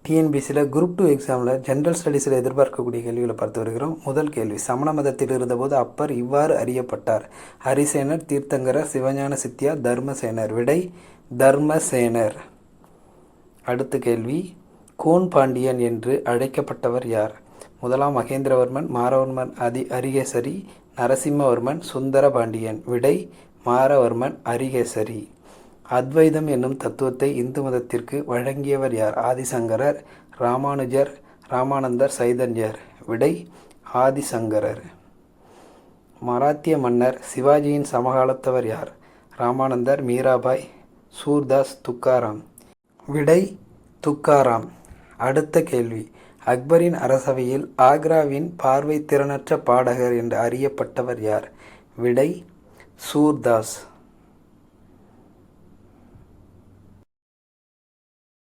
டிஎன்பிசியில் குரூப் 2 எக்ஸாமில் ஜென்ரல் ஸ்டடீஸில் எதிர்பார்க்கக்கூடிய கேள்விகளை பார்த்து வருகிறோம். முதல் கேள்வி, சமண மதத்தில் இருந்தபோது அப்பர் இவ்வாறு அறியப்பட்டார். ஹரிசேனர், தீர்த்தங்கரர், சிவஞான சித்தியார், தர்மசேனர். விடை தர்மசேனர். அடுத்த கேள்வி, கோன் பாண்டியன் என்று அழைக்கப்பட்டவர் யார்? முதலாம் மகேந்திரவர்மன், மாரவர்மன் அரிகேசரி, நரசிம்மவர்மன், சுந்தர பாண்டியன். விடை மாரவர்மன் அரிகேசரி. அத்வைதம் என்னும் தத்துவத்தை இந்து மதத்திற்கு வழங்கியவர் யார்? ஆதிசங்கரர், ராமானுஜர், ராமானந்தர், சைதன்யர். விடை ஆதிசங்கரர். மராத்திய மன்னர் சிவாஜியின் சமகாலத்தவர் யார்? ராமானந்தர், மீராபாய், சூர்தாஸ், துக்காராம். விடை துக்காராம். அடுத்த கேள்வி, அக்பரின் அரசவையில் ஆக்ராவின் பார்வை திறனற்ற பாடகர் என்று அறியப்பட்டவர் யார்? விடை சூர்தாஸ்.